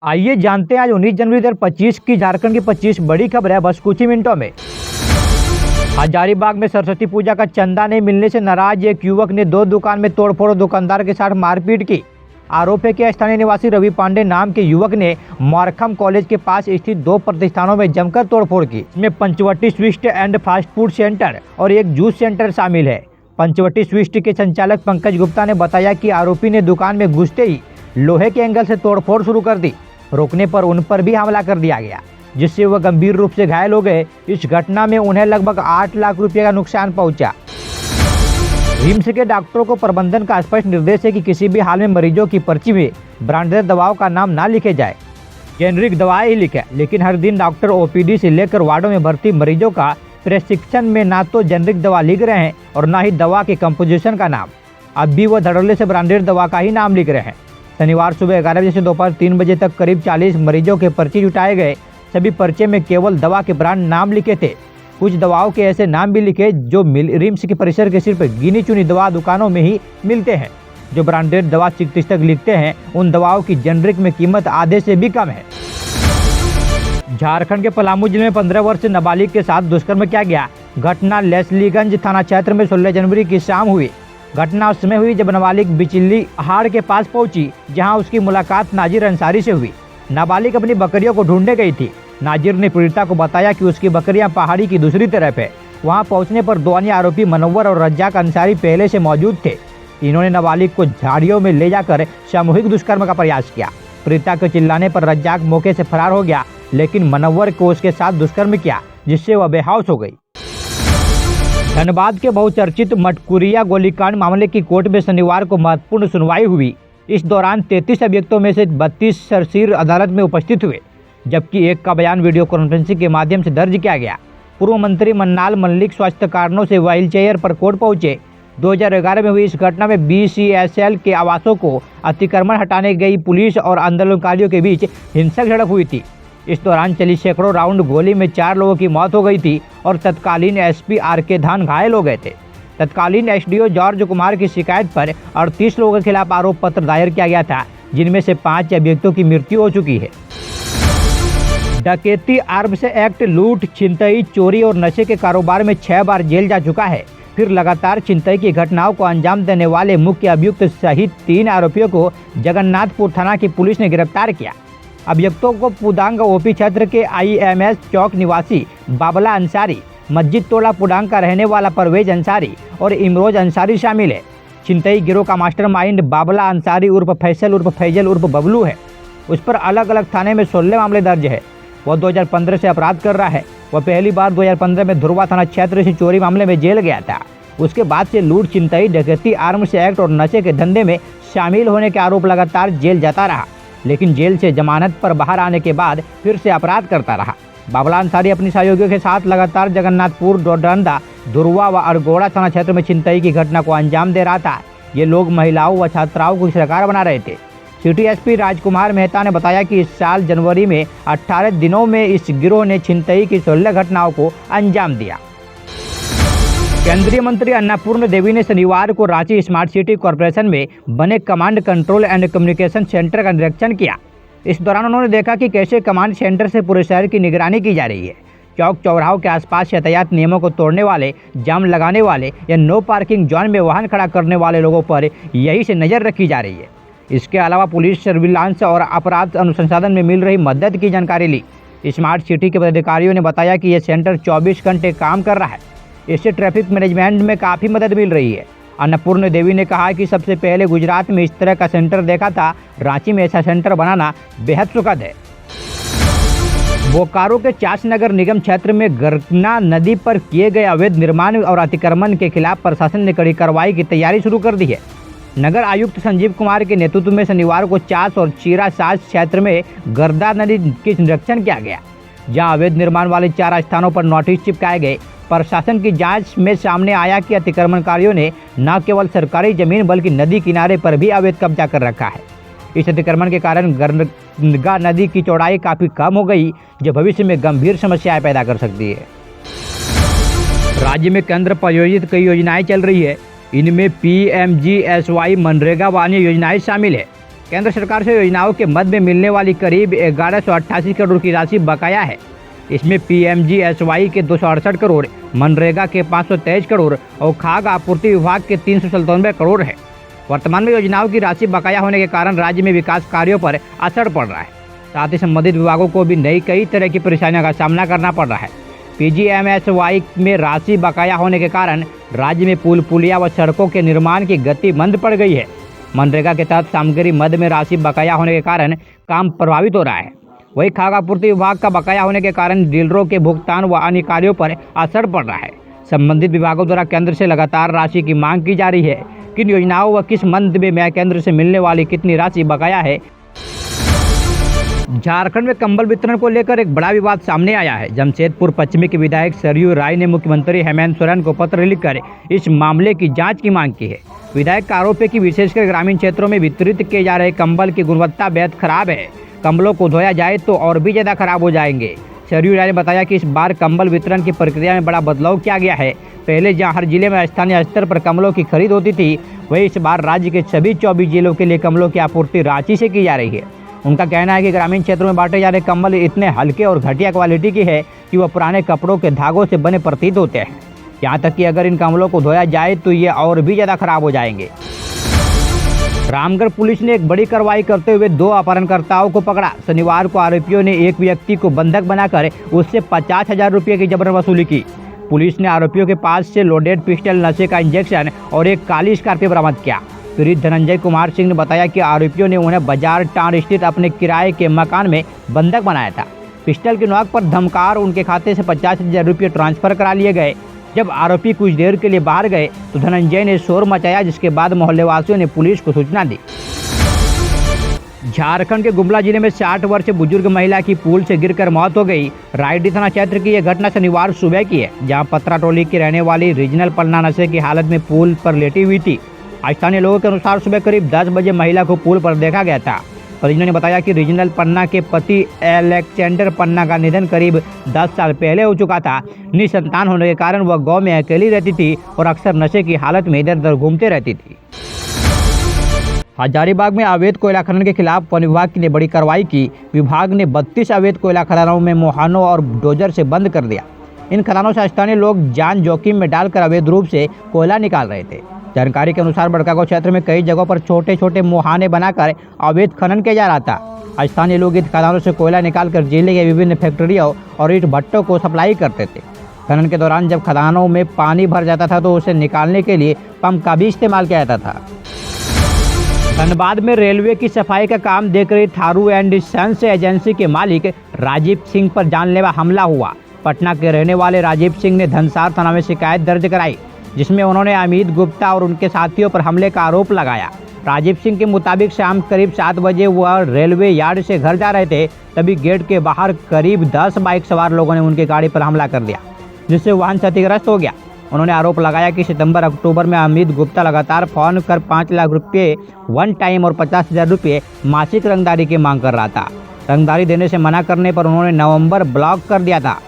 आइए जानते हैं आज 19 जनवरी 2025 की झारखंड की 25 बड़ी खबर है बस कुछ ही मिनटों में। हजारीबाग में सरस्वती पूजा का चंदा नहीं मिलने से नाराज एक युवक ने दो दुकान में तोड़फोड़, दुकानदार के साथ मारपीट की। आरोप है कि स्थानीय निवासी रवि पांडे नाम के युवक ने मौरखम कॉलेज के पास स्थित दो प्रतिष्ठानों में जमकर तोड़फोड़ की। इसमें Panchvati sweet and fast food centre और एक जूस सेंटर शामिल है। पंचवटी स्वीट के संचालक पंकज गुप्ता ने बताया कि आरोपी ने दुकान में घुसते ही लोहे के एंगल से तोड़फोड़ शुरू कर दी। रोकने पर उन पर भी हमला कर दिया गया, जिससे वह गंभीर रूप से घायल हो गए। इस घटना में उन्हें लगभग 8 लाख रुपए का नुकसान पहुंचा। रिम्स के डॉक्टरों को प्रबंधन का स्पष्ट निर्देश है कि किसी भी हाल में मरीजों की पर्ची में ब्रांडेड दवाओं का नाम ना लिखे जाए, जेनरिक दवाएं ही लिखे। लेकिन हर दिन डॉक्टर ओपीडी से लेकर वार्डों में भर्ती मरीजों का प्रेस्क्रिप्शन में ना तो जेनरिक दवा लिख रहे हैं और ना ही दवा के कंपोजिशन का नाम। अब भी वह धड़ल्ले से ब्रांडेड दवा का ही नाम लिख रहे हैं। शनिवार सुबह 11 बजे से दोपहर 3 बजे तक करीब 40 मरीजों के पर्चे जुटाए गए। सभी पर्चे में केवल दवा के ब्रांड नाम लिखे थे। कुछ दवाओं के ऐसे नाम भी लिखे जो रिम्स के परिसर के सिर्फ गिनी चुनी दवा दुकानों में ही मिलते हैं। जो ब्रांडेड दवा चिकित्सक लिखते हैं उन दवाओं की जेनरिक में कीमत आधे से भी कम है। झारखंड के पलामू जिले में 15 वर्षीय नाबालिग के साथ दुष्कर्म किया गया। घटना लेस्लीगंज थाना क्षेत्र में 16 जनवरी की शाम हुई। घटना उस समय हुई जब नाबालिग बिचली हाड़ के पास पहुंची, जहां उसकी मुलाकात नाजिर अंसारी से हुई। नाबालिग अपनी बकरियों को ढूंढने गई थी। नाजिर ने पीड़िता को बताया कि उसकी बकरियां पहाड़ी की दूसरी तरफ है। वहां पहुंचने पर दो अन्य आरोपी मनव्वर और रज्जाक अंसारी पहले से मौजूद थे। इन्होंने नाबालिग को झाड़ियों में ले जाकर सामूहिक दुष्कर्म का प्रयास किया। पीड़िता के चिल्लाने पर रज्जाक मौके से फरार हो गया, लेकिन मनव्वर को उसके साथ दुष्कर्म किया, जिससे वह बेहोश हो गई। धनबाद के बहुचर्चित मटकुरिया गोलीकांड मामले की कोर्ट में शनिवार को महत्वपूर्ण सुनवाई हुई। इस दौरान 33 अभियुक्तों में से 32 सरसीर अदालत में उपस्थित हुए, जबकि एक का बयान वीडियो कॉन्फ्रेंसिंग के माध्यम से दर्ज किया गया। पूर्व मंत्री मन्नाल मल्लिक स्वास्थ्य कारणों से व्हील चेयर पर कोर्ट पहुंचे। 2011 में हुई इस घटना में BCSL के आवासों को अतिक्रमण हटाने गई पुलिस और आंदोलनकारियों के बीच हिंसक झड़प हुई थी। इस दौरान चली सैकड़ों राउंड गोली में 4 लोगों की मौत हो गई थी और तत्कालीन SP RK धान घायल हो गए थे। तत्कालीन SDO जॉर्ज कुमार की शिकायत पर 38 लोगों के खिलाफ आरोप पत्र दायर किया गया था, जिनमें से 5 अभियुक्तों की मृत्यु हो चुकी है। डकैती, आर्म्स एक्ट, लूट, छिनतई, चोरी और नशे के कारोबार में 6 बार जेल जा चुका है। फिर लगातार छिनतई की घटनाओं को अंजाम देने वाले मुख्य अभियुक्त सहित 3 आरोपियों को जगन्नाथपुर थाना की पुलिस ने गिरफ्तार किया। अभियुक्तों को पुडांग OP क्षेत्र के IMS चौक निवासी बाबला अंसारी, मस्जिद टोला पुडांग का रहने वाला परवेज अंसारी और इमरोज अंसारी शामिल है। छिनतई गिरोह का मास्टरमाइंड बाबला अंसारी उर्फ फैसल उर्फ फैजल उर्फ बबलू है। उस पर अलग अलग थाने में 16 मामले दर्ज है। वह 2015 से अपराध कर रहा है। वह पहली बार 2015 में धुरवा थाना क्षेत्र से चोरी मामले में जेल गया था। उसके बाद से लूट, छिनतई, डकैती, आर्म्स एक्ट और नशे के धंधे में शामिल होने के आरोप लगातार जेल जाता रहा, लेकिन जेल से जमानत पर बाहर आने के बाद फिर से अपराध करता रहा। बाबला अंसारी अपनी सहयोगियों के साथ लगातार जगन्नाथपुर, डोडरंदा, धुरवा व अरगोड़ा थाना क्षेत्र में छिनतई की घटना को अंजाम दे रहा था। ये लोग महिलाओं व छात्राओं को शिकार बना रहे थे। सिटी SP राजकुमार मेहता ने बताया कि इस साल जनवरी में 18 दिनों में इस गिरोह ने छिनतई की 16 घटनाओं को अंजाम दिया। केंद्रीय मंत्री अन्नपूर्ण देवी ने शनिवार को रांची स्मार्ट सिटी कॉरपोरेशन में बने command control and communication centre का निरीक्षण किया। इस दौरान उन्होंने देखा कि कैसे कमांड सेंटर से पूरे शहर की निगरानी की जा रही है। चौक चौराहों के आसपास यातायात नियमों को तोड़ने वाले, जाम लगाने वाले या नो पार्किंग जोन में वाहन खड़ा करने वाले लोगों पर यही से नज़र रखी जा रही है। इसके अलावा पुलिस सर्विलांस और अपराध अनुसंधान में मिल रही मदद की जानकारी ली। स्मार्ट सिटी के पदाधिकारियों ने बताया कि यह सेंटर 24 घंटे काम कर रहा है। इससे ट्रैफिक मैनेजमेंट में काफ़ी मदद मिल रही है। अन्नपूर्ण देवी ने कहा कि सबसे पहले गुजरात में इस तरह का सेंटर देखा था। रांची में ऐसा सेंटर बनाना बेहद सुखद है। बोकारो के चास नगर निगम क्षेत्र में गरना नदी पर किए गए अवैध निर्माण और अतिक्रमण के खिलाफ प्रशासन ने कड़ी कार्रवाई की तैयारी शुरू कर दी है। नगर आयुक्त संजीव कुमार के नेतृत्व में शनिवार को चास और चीरा सास क्षेत्र में गरदा नदी के निरीक्षण किया गया, जहां अवैध निर्माण वाले 4 स्थानों पर नोटिस चिपकाए गए। प्रशासन की जांच में सामने आया कि अतिक्रमणकारियों ने न केवल सरकारी जमीन बल्कि नदी किनारे पर भी अवैध कब्जा कर रखा है। इस अतिक्रमण के कारण गरगा नदी की चौड़ाई काफ़ी कम हो गई, जो भविष्य में गंभीर समस्याएं पैदा कर सकती है। राज्य में केंद्र प्रायोजित कई योजनाएं चल रही है। इनमें PMGSY, मनरेगा व अन्य योजनाएं शामिल है। केंद्र सरकार से योजनाओं के मद में मिलने वाली करीब 1188 करोड़ की राशि बकाया है। इसमें PMGSY के 268 करोड़, मनरेगा के 523 करोड़ और खाद्य आपूर्ति विभाग के 397 करोड़ है। वर्तमान में योजनाओं की राशि बकाया होने के कारण राज्य में विकास कार्यों पर असर पड़ रहा है। साथ ही संबंधित विभागों को भी कई तरह की परेशानियों का सामना करना पड़ रहा है। PGMSY में राशि बकाया होने के कारण राज्य में पुल पुलिया व सड़कों के निर्माण की गति मंद पड़ गई है। मनरेगा के तहत सामग्री मद में राशि बकाया होने के कारण काम प्रभावित हो रहा है। वहीं खाद्य आपूर्ति विभाग का बकाया होने के कारण डीलरों के भुगतान व अन्य कार्यों पर असर पड़ रहा है। संबंधित विभागों द्वारा केंद्र से लगातार राशि की मांग की जा रही है। किन योजनाओं व किस मद में केंद्र से मिलने वाली कितनी राशि बकाया है। झारखंड में कंबल वितरण को लेकर एक बड़ा विवाद सामने आया है। जमशेदपुर पश्चिमी के विधायक सरयू राय ने मुख्यमंत्री हेमंत सोरेन को पत्र लिखकर इस मामले की जांच की मांग की है। विधायक का आरोप है कि विशेषकर ग्रामीण क्षेत्रों में वितरित किए जा रहे कंबल की गुणवत्ता बेहद खराब है। कंबलों को धोया जाए तो और भी ज़्यादा खराब हो जाएंगे। सरयू राय ने बताया कि इस बार कंबल वितरण की प्रक्रिया में बड़ा बदलाव किया गया है। पहले जहां हर जिले में स्थानीय स्तर पर कंबलों की खरीद होती थी, वहीं इस बार राज्य के सभी 24 जिलों के लिए कंबलों की आपूर्ति रांची से की जा रही है। उनका कहना है कि ग्रामीण क्षेत्रों में बांटे जा रहे कंबल इतने हल्के और घटिया क्वालिटी की है कि वह पुराने कपड़ों के धागों से बने प्रतीत होते हैं। यहाँ तक कि अगर इन कंबलों को धोया जाए तो ये और भी ज़्यादा खराब हो जाएंगे। रामगढ़ पुलिस ने एक बड़ी कार्रवाई करते हुए 2 अपहरणकर्ताओं को पकड़ा। शनिवार को आरोपियों ने एक व्यक्ति को बंधक बनाकर उससे 50,000 रुपये की जबरन वसूली की। पुलिस ने आरोपियों के पास से लोडेड पिस्टल, नशे का इंजेक्शन और एक काली स्कॉर्पियो बरामद किया। पीड़ित धनंजय कुमार सिंह ने बताया कि आरोपियों ने उन्हें बाजार टांड स्थित अपने किराए के मकान में बंधक बनाया था। पिस्टल की नोक पर धमकार उनके खाते से 50,000 रुपये ट्रांसफर करा लिए गए। जब आरोपी कुछ देर के लिए बाहर गए तो धनंजय ने शोर मचाया, जिसके बाद मोहल्लेवासियों ने पुलिस को सूचना दी। झारखंड के गुमला जिले में 60 वर्षीय बुजुर्ग महिला की पुल से गिरकर मौत हो गई। रायडी थाना क्षेत्र की यह घटना शनिवार सुबह की है, जहां पत्रा टोली की रहने वाली रीजनल पन्ना नशे की हालत में पुल पर लेटी हुई थी। स्थानीय लोगों के अनुसार सुबह करीब 10 बजे महिला को पुल पर देखा गया था। परिजनों ने बताया कि रीजनल पन्ना के पति एलेक्जेंडर पन्ना का निधन करीब 10 साल पहले हो चुका था। निसंतान होने के कारण वह गांव में अकेली रहती थी और अक्सर नशे की हालत में इधर उधर घूमते रहती थी। हजारीबाग में अवैध कोयला खनन के खिलाफ वन विभाग ने बड़ी कार्रवाई की। विभाग ने 32 अवैध कोयला खदानों में मोहानों और डोजर से बंद कर दिया। इन खदानों से स्थानीय लोग जान जोखिम में डालकर अवैध रूप से कोयला निकाल रहे थे। जानकारी के अनुसार बड़कागांव क्षेत्र में कई जगहों पर छोटे छोटे मुहाने बनाकर अवैध खनन किया जा रहा था। स्थानीय लोग इन खदानों से कोयला निकालकर जिले के विभिन्न फैक्ट्रियों और ईंट भट्टों को सप्लाई करते थे। खनन के दौरान जब खदानों में पानी भर जाता था तो उसे निकालने के लिए पंप का भी इस्तेमाल किया जाता था। धनबाद में रेलवे की सफाई का काम देख रही थारू एंड सन्स एजेंसी के मालिक राजीव सिंह पर जानलेवा हमला हुआ। पटना के रहने वाले राजीव सिंह ने धनसार थाना में शिकायत दर्ज कराई, जिसमें उन्होंने अमित गुप्ता और उनके साथियों पर हमले का आरोप लगाया। राजीव सिंह के मुताबिक शाम करीब 7 बजे वह रेलवे यार्ड से घर जा रहे थे, तभी गेट के बाहर करीब 10 बाइक सवार लोगों ने उनकी गाड़ी पर हमला कर दिया, जिससे वाहन क्षतिग्रस्त हो गया। उन्होंने आरोप लगाया कि सितंबर अक्टूबर में अमित गुप्ता लगातार फोन कर 5 लाख रुपये वन टाइम और 50,000 रुपये मासिक रंगदारी की मांग कर रहा था। रंगदारी देने से मना करने पर उन्होंने नवंबर ब्लॉक कर दिया था।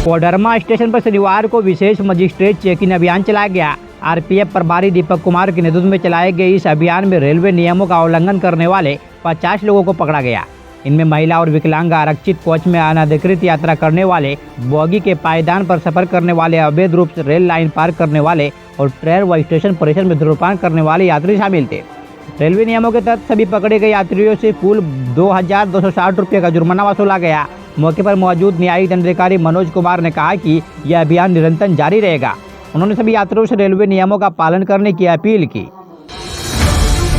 कोडरमा स्टेशन पर शनिवार को विशेष मजिस्ट्रेट चेकिंग अभियान चलाया गया। आरपीएफ प्रभारी दीपक कुमार के नेतृत्व में चलाए गए इस अभियान में रेलवे नियमों का उल्लंघन करने वाले 50 लोगों को पकड़ा गया। इनमें महिला और विकलांग आरक्षित कोच में अनधिकृत यात्रा करने वाले, बोगी के पायदान पर सफर करने वाले, अवैध रूप से रेल लाइन पार करने वाले और ट्रेन व स्टेशन परिसर में धूम्रपान करने वाले यात्री शामिल थे। रेलवे नियमों के तहत सभी पकड़े गए यात्रियों से कुल 2,260 रुपये का जुर्माना वसूला गया। मौके पर मौजूद न्यायिक दंडाधिकारी मनोज कुमार ने कहा कि यह अभियान निरंतर जारी रहेगा। उन्होंने सभी यात्रियों से रेलवे नियमों का पालन करने की अपील की।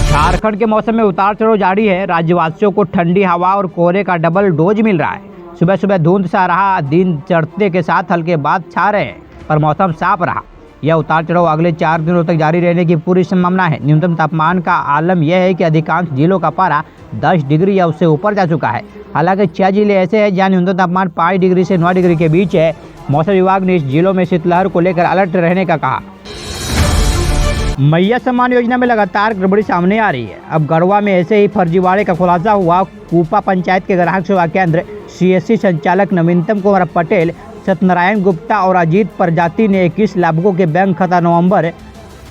झारखंड के मौसम में उतार चढ़ाव जारी है। राज्यवासियों को ठंडी हवा और कोहरे का डबल डोज मिल रहा है। सुबह सुबह धुंध सा रहा, दिन चढ़ते के साथ हल्के बादल छा रहे हैं, पर मौसम साफ रहा। यह उतार चढ़ाव अगले 4 दिनों तक जारी रहने की पूरी संभावना है। न्यूनतम तापमान का आलम यह है कि अधिकांश जिलों का पारा 10 डिग्री या उससे ऊपर जा चुका है। हालांकि 6 जिले ऐसे हैं जहां न्यूनतम तापमान 5 डिग्री से 9 डिग्री के बीच है। मौसम विभाग ने इस जिलों में शीतलहर को लेकर अलर्ट रहने का कहा। मैया सम्मान योजना में लगातार गड़बड़ी सामने आ रही है। अब गढ़वा में ऐसे ही फर्जीवाड़े का खुलासा हुआ। कूपा पंचायत के ग्राहक सेवा केंद्र CSC संचालक नवीनतम कुमार पटेल, सत्यनारायण गुप्ता और अजीत प्रजाति ने 21 लाभुकों के बैंक खाता नवंबर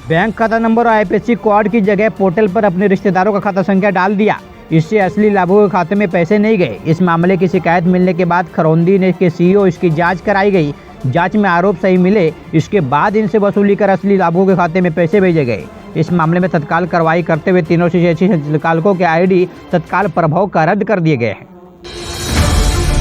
बैंक खाता नंबर और आईएफएससी कोड की जगह पोर्टल पर अपने रिश्तेदारों का खाता संख्या डाल दिया। इससे असली लाभुक के खाते में पैसे नहीं गए। इस मामले की शिकायत मिलने के बाद खरौंदी ने के सीईओ इसकी जांच कराई गई। जांच में आरोप सही मिले, इसके बाद इनसे वसूली कर असली लाभुकों के खाते में पैसे भेजे गए। इस मामले में तत्काल कार्रवाई करते हुए तीनों सीएससी संचालकों के आईडी तत्काल प्रभाव का रद्द कर दिए गए हैं।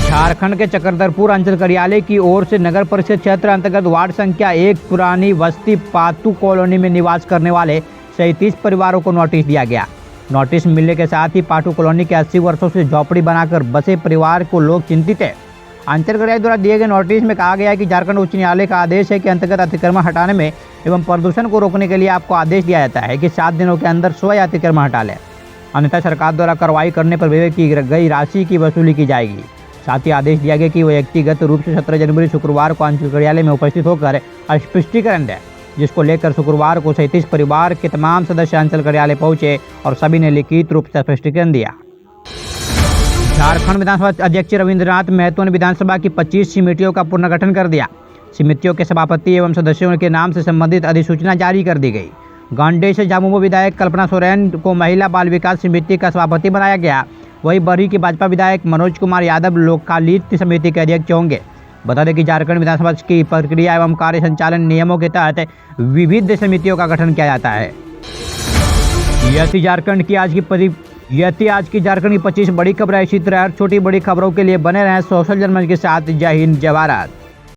झारखंड के चक्रधरपुर अंचल कार्यालय की ओर से नगर परिषद क्षेत्र अंतर्गत वार्ड संख्या 1 पुरानी बस्ती पातू कॉलोनी में निवास करने वाले 37 परिवारों को नोटिस दिया गया। नोटिस मिलने के साथ ही पाटू कॉलोनी के 80 वर्षों से झोपड़ी बनाकर बसे परिवार को लोग चिंतित है। अंचल कार्यालय द्वारा दिए गए नोटिस में कहा गया है कि झारखंड उच्च न्यायालय का आदेश है कि अंतर्गत अतिक्रमण हटाने में एवं प्रदूषण को रोकने के लिए आपको आदेश दिया जाता है कि 7 दिनों के अंदर स्वयं अतिक्रमण हटा लें, अन्यथा सरकार द्वारा कार्रवाई करने पर व्यय की गई राशि की वसूली की जाएगी। साथ ही आदेश दिया गया कि वह व्यक्तिगत रूप से 17 जनवरी शुक्रवार को अंचल कार्यालय में उपस्थित होकर स्पष्टीकरण दें, जिसको लेकर शुक्रवार को 37 परिवार के तमाम सदस्य अंचल कार्यालय पहुंचे और सभी ने लिखित रूप से स्पष्टीकरण दिया। झारखंड विधानसभा अध्यक्ष रविंद्रनाथ महतो ने विधानसभा की 25 समितियों का पुनर्गठन कर दिया। समितियों के सभापति एवं सदस्यों के नाम से संबंधित अधिसूचना जारी कर दी गई। गांडे से झामुमो विधायक कल्पना सोरेन को महिला बाल विकास समिति का सभापति बनाया गया। वहीं बरी के भाजपा विधायक मनोज कुमार यादव लोकायुक्त समिति के अध्यक्ष होंगे। बता दें कि झारखंड विधानसभा की प्रक्रिया एवं कार्य संचालन नियमों के तहत विविध समितियों का गठन किया जाता है। यह थी झारखंड की आज की झारखंड की 25 बड़ी खबरें। इसी तरह छोटी बड़ी खबरों के लिए बने रहें सोशल जनमंच के साथ। जय हिंद, जय भारत।